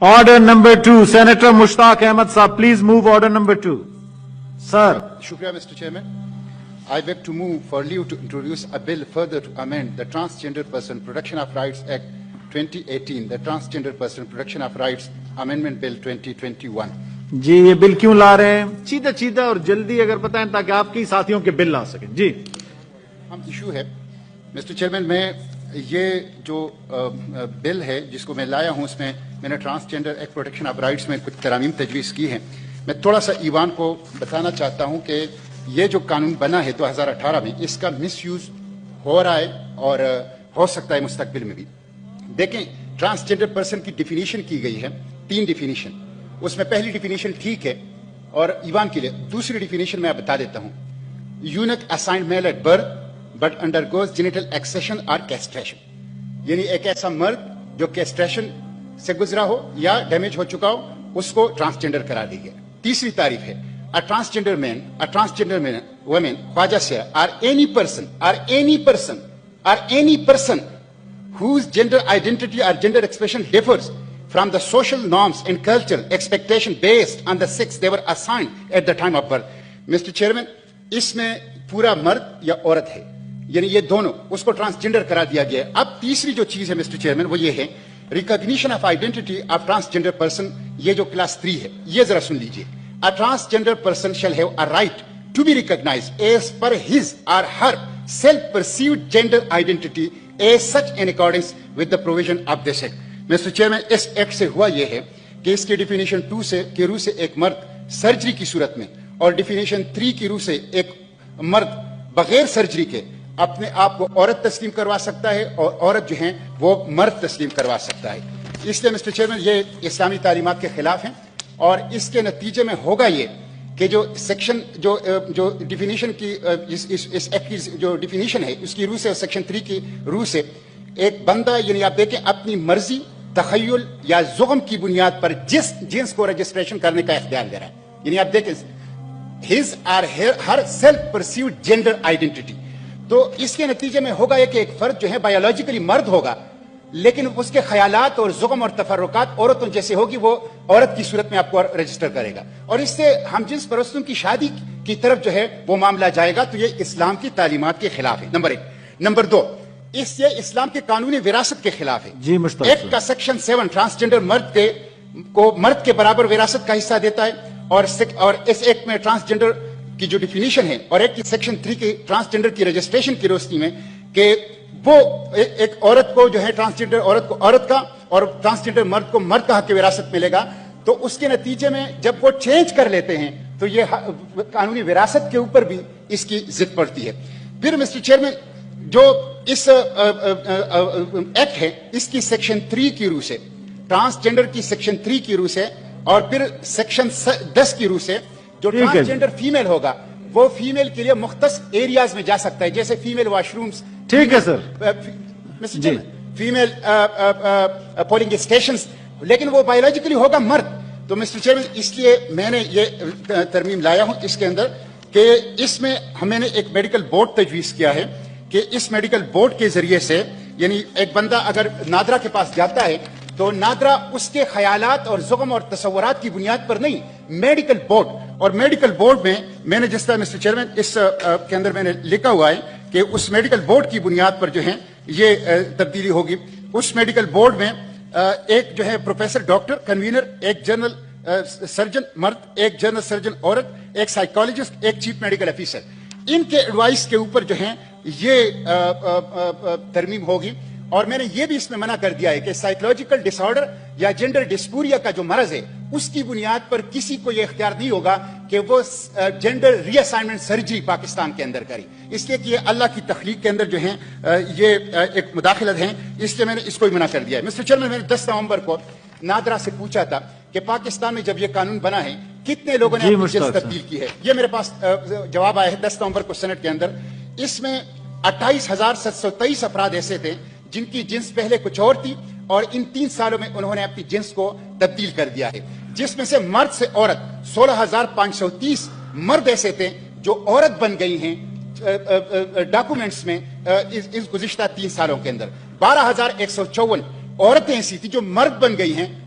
Order number 2, Senator Mushtaq Ahmed Saab, please move order number 2. Sir. Shukriya, Mr. Chairman. I beg to move for leave to introduce a bill further to amend the Transgender Person Protection of Rights Act 2018, the Transgender Person Protection of Rights Amendment Bill 2021. جی یہ بل کیوں لا رہے ہیں؟ سیدھا اور جلدی اگر بتائیں تاکہ آپ کی ساتھیوں کے بل لا سکیں. جی ہم ایشو ہے مسٹر چیئرمین، میں یہ جو بل ہے جس کو میں لایا ہوں، اس میں نے transgender act protection of rights میں کچھ ترامیم تجویز کی ہیں. میں تھوڑا سا ایوان کو بتانا چاہتا ہوں کہ یہ جو قانون بنا ہے 2018 میں، اس کا مس یوز ہو رہا ہے اور ہو سکتا ہے مستقبل میں بھی. دیکھیں، ٹرانسجینڈر پرسن کی ڈیفینیشن کی گئی ہے، 3 ڈیفینیشن. اس میں پہلی ڈیفینیشن ٹھیک ہے اور ایوان کے لیے. دوسری ڈیفینیشن میں بتا دیتا ہوں: unit assigned male at birth but under goes genital excision اور کیسٹریشن، یعنی ایک ایسا مرد جو کیسٹریشن سے گزرا ہو یا ڈیمیج ہو چکا ہو، اس کو ٹرانسجینڈر قرار دی گیا. تیسری تعریف ہے: a transgender man, a transgender woman, Khwaja Sir, or any person whose gender identity or gender expression differs from the social norms and cultural expectation based on the sex they were assigned at the time of birth. Mr. Chairman, اس میں پورا مرد یا عورت ہے، یعنی یہ دونوں، اس کو ٹرانسجینڈر قرار دیا گیا ہے. اب تیسری جو چیز ہے مسٹر چیئرمین وہ یہ ہے: recognition of identity of transgender person. یہ جو کلاس 3 ہے، یہ ذرا سن لیجیے. A transgender person shall have a right to be recognized as per his or her self-perceived gender identity as such in accordance with the provision of this act. Mr. Chairman, اس act سے ہوا یہ ہے کہ اس کی definition 2 سے کی روح سے ایک مرد سرجری کی صورت میں، اور ڈیفینیشن 3 کی روح سے ایک مرد بغیر سرجری کے اپنے آپ کو عورت تسلیم کروا سکتا ہے، اور عورت جو ہیں وہ مرد تسلیم کروا سکتا ہے. اس لیے مسٹر چیئرمین یہ اسلامی تعلیمات کے خلاف ہیں، اور اس کے نتیجے میں ہوگا یہ کہ جو سیکشن جو ڈیفینیشن کی اس ایکٹ کی جو ڈیفینیشن ہے اس کی روح سے، اور سیکشن 3 کی روح سے، ایک بندہ، یعنی آپ دیکھیں، اپنی مرضی، تخیل یا زغم کی بنیاد پر جس جنس کو رجسٹریشن کرنے کا اختیار دے رہا ہے. یعنی آپ دیکھیں his or her self perceived gender identity. تو اس کے نتیجے میں ہوگا یہ کہ ایک فرد جو ہے بایولوجیکلی مرد ہوگا، لیکن اس کے خیالات اور زغم اور تفرقات عورتوں جیسے ہوگی، وہ عورت کی صورت میں آپ کو رجسٹر کرے گا، اور اس سے ہم جنس پرستوں کی شادی کی طرف جو ہے وہ معاملہ جائے گا. تو یہ اسلام کی تعلیمات کے خلاف ہے، نمبر 1. نمبر 2، اس سے اسلام کے قانون وراثت کے خلاف ہے. جی مشتاق ایکٹ کا سیکشن 7 ٹرانسجینڈر مرد کے برابر وراثت کا حصہ دیتا ہے، اور اس ایکٹ میں ٹرانسجینڈر کی جو ڈیفینیشن ہے، اور ایکٹ کی سیکشن 3 کی ٹرانسجینڈر کی رجسٹریشن کی روشنی میں، کہ وہ ایک عورت کو جو ہے ٹرانسجینڈر عورت کو عورت کا اور ٹرانسجینڈر مرد کو مرد کا حق وراثت ملے گا. تو اس کے نتیجے میں جب وہ چینج کر لیتے ہیں تو یہ قانونی وراثت کے اوپر بھی اس کی ضد پڑتی ہے. پھر مسٹر چیئرمین، جو اس ایکٹ ہے، اس کی سیکشن 3 کی روح سے، ٹرانسجینڈر کی سیکشن 3 کی روح سے، اور پھر سیکشن 10 کی روح سے، جو ٹرانسجینڈر فیمیل ہوگا وہ فیمیل کے لیے مختص ایریاز میں جا سکتا ہے، جیسے فیمیل واش رومز. ٹھیک ہے سر، جی، فیمیل پولنگ اسٹیشنز، لیکن وہ بایولوجیکلی ہوگا مرد. تو مسٹر چیئرمین، اس لیے میں نے یہ ترمیم لایا ہوں اس کے اندر کہ اس میں ہمیں نے ایک میڈیکل بورڈ تجویز کیا ہے کہ اس میڈیکل بورڈ کے ذریعے سے، یعنی ایک بندہ اگر نادرا کے پاس جاتا ہے تو نادرا اس کے خیالات اور زغم اور تصورات کی بنیاد پر نہیں، میڈیکل بورڈ. اور میڈیکل بورڈ میں نے جس طرح مسٹر چیئرمین اس کے اندر میں نے لکھا ہوا ہے کہ اس میڈیکل بورڈ کی بنیاد پر جو ہے یہ تبدیلی ہوگی. اس میڈیکل بورڈ میں ایک جو ہے پروفیسر ڈاکٹر کنوینر، ایک جنرل سرجن مرد، ایک جنرل سرجن عورت، ایک سائیکالوجسٹ، ایک چیف میڈیکل افیسر. ان کے ایڈوائس کے اوپر جو ہے یہ ترمیم ہوگی. اور میں نے یہ بھی اس میں منع کر دیا ہے کہ سائیکولوجیکل ڈس آرڈر یا جینڈر ڈسپوریا کا جو مرض ہے، اس کی بنیاد پر کسی کو یہ اختیار نہیں ہوگا کہ وہ جینڈر ری اسائنمنٹ سرجری پاکستان کے اندر کری، اس لیے کہ یہ اللہ کی تخلیق کے اندر جو ہیں یہ ایک مداخلت ہیں. اس لیے میں نے اس کو بھی منع کر دیا ہے. مسٹر چیئرمین، میں نے 10 نومبر کو نادرا سے پوچھا تھا کہ پاکستان میں جب یہ قانون بنا ہے کتنے لوگوں نے اپنی جنس تبدیل کی ہے. یہ میرے پاس جواب آیا ہے 10 نومبر کو سینٹ کے اندر. اس میں 28,723 افراد ایسے تھے جن کی جنس پہلے کچھ اور تھی، اور ان 3 سالوں میں انہوں نے اپنی جنس کو تبدیل کر دیا ہے، جس میں سے مرد سے عورت 16,530 مرد ایسے تھے جو عورت بن گئی ہیں ڈاکومنٹس میں اس گزشتہ 3 سالوں کے اندر. 12,154 عورتیں ایسی تھی جو مرد بن گئی ہیں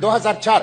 2004,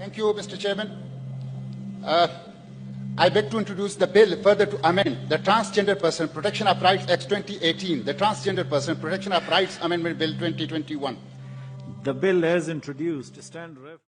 Thank you, Mr. Chairman. I beg to introduce the bill further to amend the Transgender Person Protection of Rights Act 2018, the Transgender Person Protection of Rights Amendment Bill 2021. The bill as introduced. Stand ref.